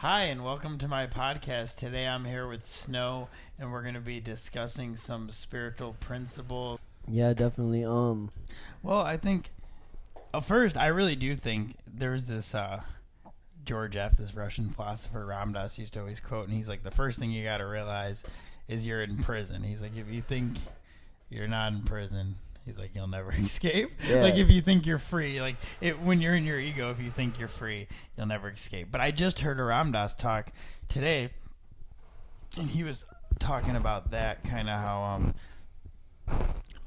Hi, and welcome to my podcast. Today I'm here with Snow, and we're going to be discussing some spiritual principles. Yeah, definitely. Well, I think, first, I really do think there's this George F., this Russian philosopher, Ramdas, used to always quote, and he's like, the first thing you got to realize is you're in prison. He's like, if you think you're not in prison, he's like, you'll never escape. Yeah. Like, if you think you're free, like, when you're in your ego, if you think you're free, you'll never escape. But I just heard a Ramdas talk today, and he was talking about that, kind of how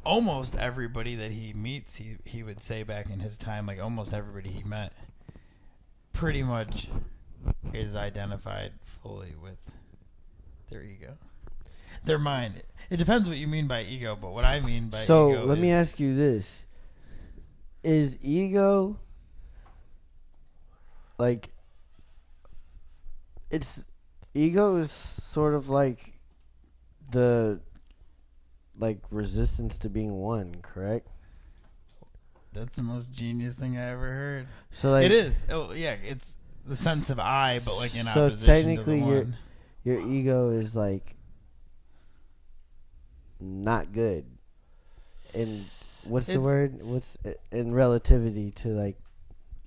almost everybody that he meets, he would say back in his time, like, almost everybody he met pretty much is identified fully with their ego. Their mind. It depends what you mean by ego, but what I mean by ego So let me ask you this. Is ego like ego is sort of like the resistance to being one, correct? That's the most genius thing I ever heard. So like it is. Oh yeah, it's the sense of I, but like in so opposition technically to the one. your ego is like not good. And what's the word? What's in relativity to like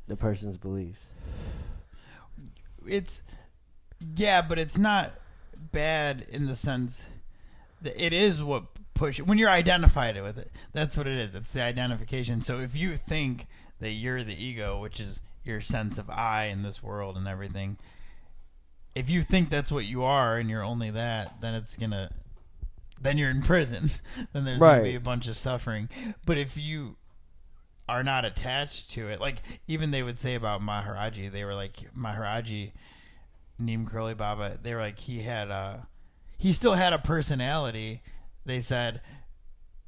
the person's beliefs? It's but it's not bad in the sense that it is what when you're identified with it. That's what it is. It's the identification. So if you think that you're the ego, which is your sense of I in this world and everything, if you think that's what you are and you're only that, then you're in prison. Then there's going to be a bunch of suffering. But if you are not attached to it, like even they would say about Maharaji, they were like, Maharaji, Neem Karoli Baba, they were like, he still had a personality, they said,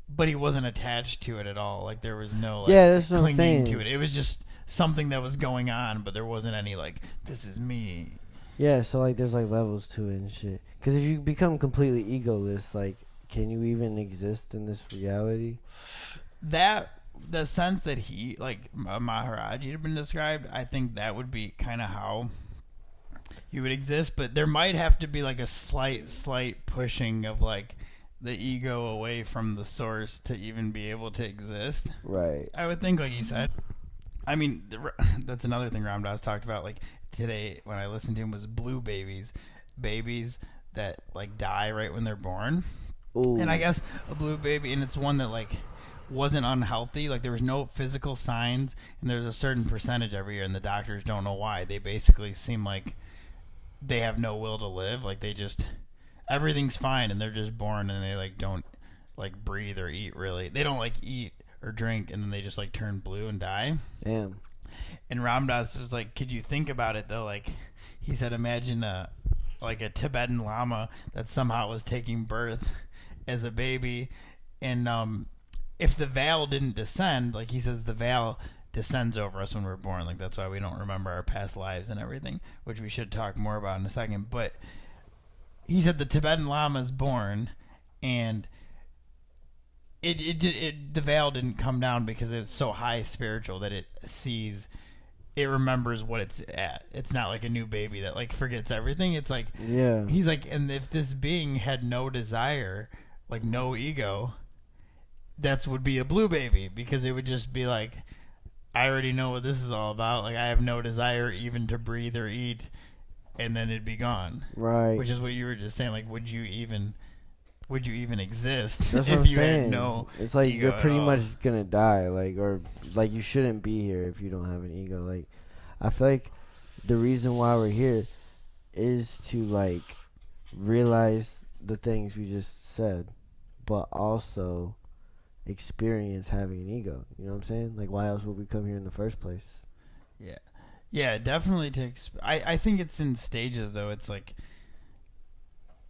but he wasn't attached to it at all. Like there was no that's what I'm clinging saying. to it. It was just something that was going on, but there wasn't any like, this is me. Yeah, so like there's like levels to it and shit. Because if you become completely egoless, like, can you even exist in this reality? The sense that he, like Maharaji had been described, I think that would be kind of how you would exist. But there might have to be like a slight pushing of like the ego away from the source to even be able to exist. Right. I would think, like he said. I mean, that's another thing Ramdas talked about. Like today, when I listened to him, was blue babies that like die right when they're born. Ooh. And I guess a blue baby, and it's one that like wasn't unhealthy. Like there was no physical signs, and there's a certain percentage every year, and the doctors don't know why. They basically seem like they have no will to live. Like they just everything's fine, and they're just born, and they like don't like breathe or eat really. They don't like eat or drink, and then they just like turn blue and die. Damn. And Ramdas was like, could you think about it though? Like he said, imagine a Tibetan Lama that somehow was taking birth as a baby, and if the veil didn't descend, like he says, the veil descends over us when we're born. Like that's why we don't remember our past lives and everything, which we should talk more about in a second. But he said the Tibetan Lama is born, and the veil didn't come down because it's so high spiritual that it remembers what it's at. It's not like a new baby that like forgets everything. It's like, yeah. He's like, and if this being had no desire, like no ego, that would be a blue baby, because it would just be like, I already know what this is all about. Like I have no desire even to breathe or eat, and then it'd be gone. Right. Which is what you were just saying. Like, would you even exist That's if what you I'm had saying. no? It's like ego you're pretty at all. much gonna die, like, or like you shouldn't be here if you don't have an ego. Like, I feel like the reason why we're here is to like realize the things we just said, but also experience having an ego. You know what I'm saying? Like, why else would we come here in the first place? Yeah, definitely. I think it's in stages though. It's like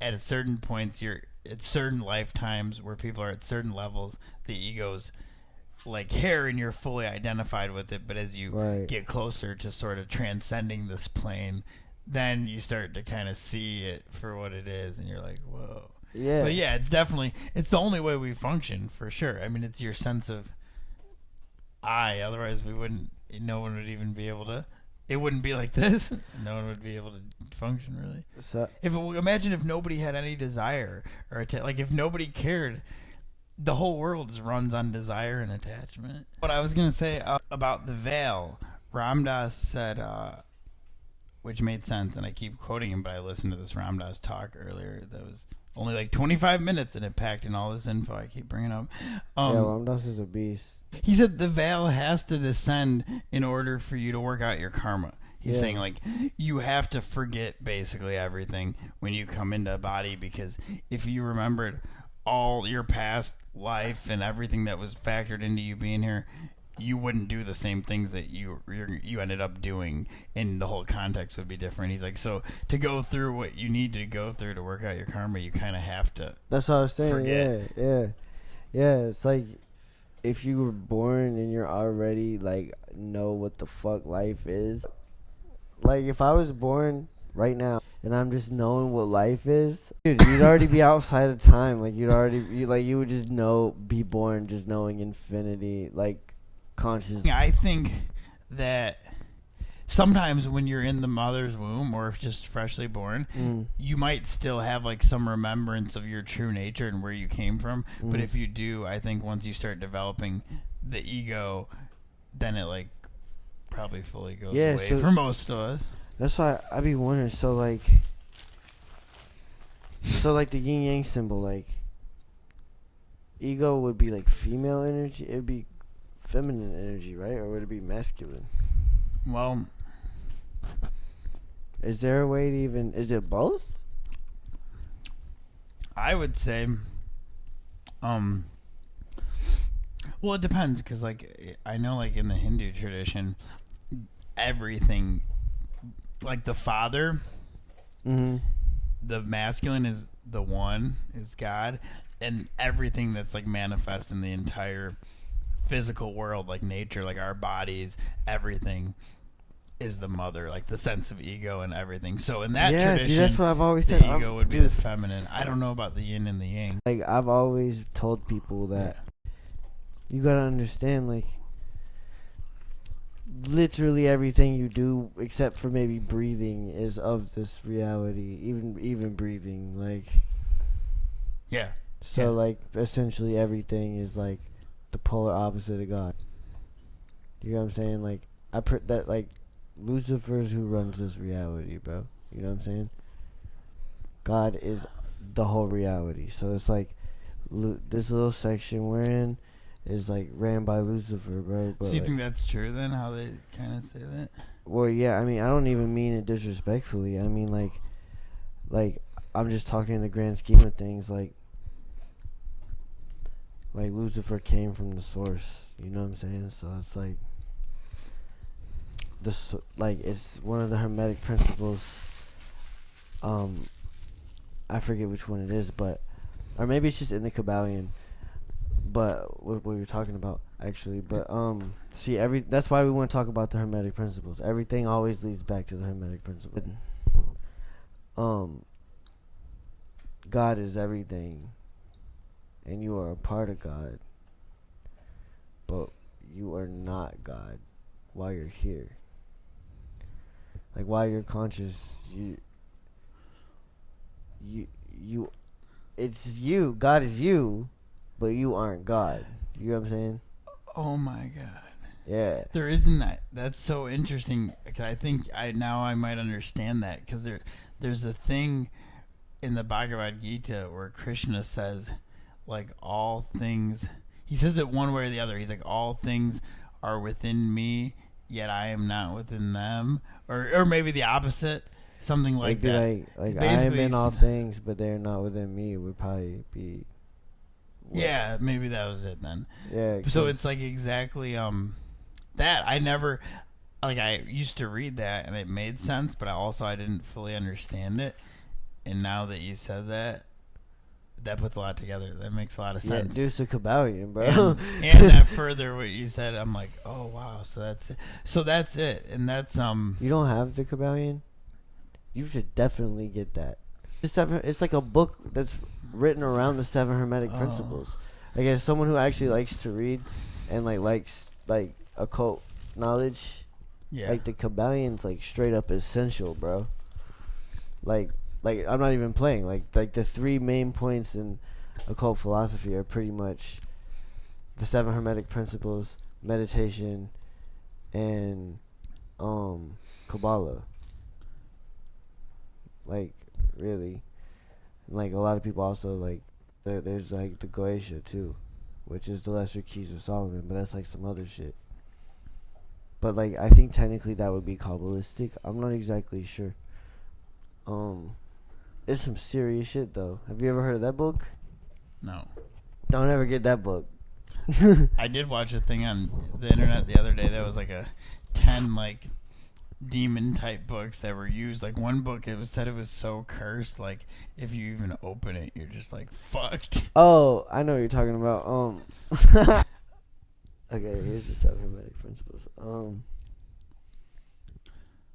at a certain points, you're at certain lifetimes where people are at certain levels, the ego's like here and you're fully identified with it. But as you get closer to sort of transcending this plane, then you start to kind of see it for what it is, and you're like, whoa. Yeah. But yeah, it's the only way we function, for sure. I mean, it's your sense of I. Otherwise, no one would even be able to it wouldn't be like this. No one would be able to function really. So Imagine if nobody had any desire or like if nobody cared. The whole world runs on desire and attachment. What I was gonna say about the veil, Ram Dass said, which made sense, and I keep quoting him, but I listened to this Ram Dass talk earlier that was only like 25 minutes, and it packed in all this info I keep bringing up. yeah, Ram Dass is a beast. He said the veil has to descend in order for you to work out your karma. He's saying, like, you have to forget basically everything when you come into a body, because if you remembered all your past life and everything that was factored into you being here, you wouldn't do the same things that you ended up doing, and the whole context would be different. He's like, so to go through what you need to go through to work out your karma, you kind of have to. That's what I was saying. Forget. Yeah. It's like if you were born and you're already like know what the fuck life is. Like if I was born right now and I'm just knowing what life is, dude, you'd already be outside of time. Like you would just be born just knowing infinity, like conscious. I think that sometimes when you're in the mother's womb or just freshly born, you might still have like some remembrance of your true nature and where you came from. But if you do, I think once you start developing the ego, then it like probably fully goes away for most of us. That's why I be wondering. So like the yin yang symbol, like ego would be like female energy. It'd be feminine energy, right? Or would it be masculine? Well, is there a way to even? Is it both? I would say, well, it depends, because like I know, like in the Hindu tradition, everything, like the father, the masculine is the one, is God, and everything that's like manifest in the entire physical world, like nature, like our bodies, everything is the mother, like the sense of ego and everything. So in that tradition, dude, that's what I've always said. The ego would be the feminine. I don't know about the yin and the yang. Like I've always told people that you gotta understand, like literally everything you do, except for maybe breathing, is of this reality. Even breathing, like like essentially everything is like the polar opposite of God. You know what I'm saying? Like that like Lucifer's who runs this reality, bro. You know what I'm saying? God is the whole reality. So it's like this little section we're in is like ran by Lucifer, bro. But so you think that's true then? How they kind of say that? Well, yeah. I mean, I don't even mean it disrespectfully. I mean, like I'm just talking in the grand scheme of things. Like Lucifer came from the source. You know what I'm saying? So it's like it's one of the Hermetic principles. I forget which one it is, or maybe it's just in the Kabbalion. But what we were talking about actually, but see, that's why we want to talk about the Hermetic principles. Everything always leads back to the Hermetic principles. God is everything, and you are a part of God, but you are not God while you're here. Like while you're conscious, it's you. God is you, but you aren't God. You know what I'm saying? Oh my God. Yeah. There isn't that. That's so interesting. I think I might understand that, because there's a thing in the Bhagavad Gita where Krishna says, like, all things. He says it one way or the other. He's like, all things are within me, yet I am not within them, or maybe the opposite, something like that. Like I am in all things, but they're not within me. Would probably be. Yeah, maybe that was it then. Yeah. So it's like exactly that. I never, like, I used to read that and it made sense, but I didn't fully understand it. And now that you said that puts a lot together. That makes a lot of sense. Yeah, dude's a Kabbalion, bro. And that further what you said, I'm like, oh wow, so that's it. So that's it. And that's You don't have the Kabbalion? You should definitely get that. It's like a book that's written around the 7 Hermetic principles. Like, as someone who actually likes to read and likes occult knowledge, Yeah. Like the Kabbalions, like straight up essential, bro. Like I'm not even playing. Like the 3 main points in occult philosophy are pretty much the 7 hermetic principles, meditation, and Kabbalah. Like really, like a lot of people also like there's like the Goetia too, which is the Lesser Keys of Solomon, but that's like some other shit. But like I think technically that would be Kabbalistic. I'm not exactly sure. It's some serious shit though. Have you ever heard of that book? No. Don't ever get that book. I did watch a thing on the internet the other day that was like a 10 like demon type books that were used. Like one book, it was said it was so cursed, like if you even open it, you're just like fucked. Oh, I know what you're talking about. Okay, here's the 7 hermetic principles.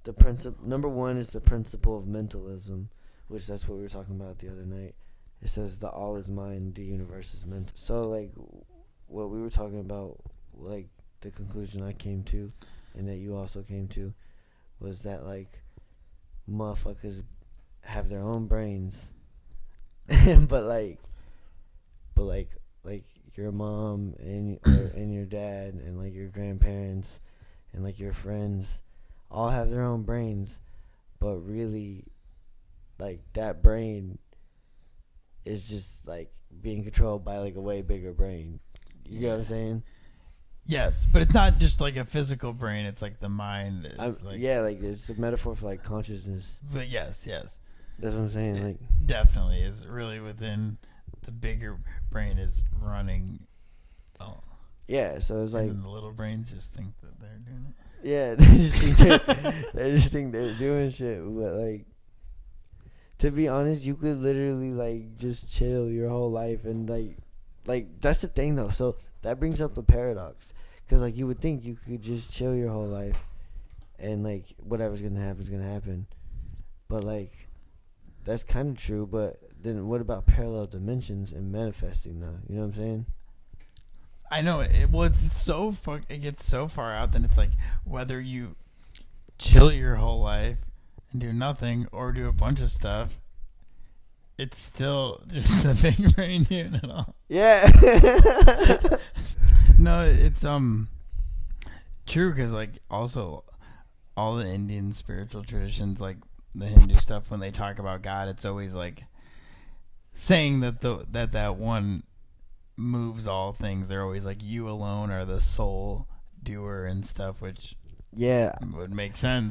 The number 1 is the principle of mentalism, which that's what we were talking about the other night. It says the all is mind, the universe is mental. So like what we were talking about, like the conclusion I came to and that you also came to, was that like motherfuckers have their own brains but your mom and your dad and like your grandparents and like your friends all have their own brains, but really like that brain is just like being controlled by like a way bigger brain. You get what I'm saying? Yes, but it's not just like a physical brain. It's like the mind. Yeah, like it's a metaphor for like consciousness. But yes. That's what I'm saying. It like definitely is really within the bigger brain is running. Oh. Yeah, so it's like and the little brains just think that they're doing it. Yeah, they just think they're doing shit. But like, to be honest, you could literally like just chill your whole life and like that's the thing though. So that brings up a paradox, because like you would think you could just chill your whole life and like whatever's gonna happen is gonna happen, but like that's kind of true. But then what about parallel dimensions and manifesting though? You know what I'm saying? I know it. Well, it's so it gets so far out that it's like whether you chill your whole life and do nothing or do a bunch of stuff, it's still just the big brain doing it all. Yeah. No, it's true, because like also all the Indian spiritual traditions, like the Hindu stuff, when they talk about God, it's always like saying that that one moves all things. They're always like, you alone are the sole doer and stuff, which yeah would make sense.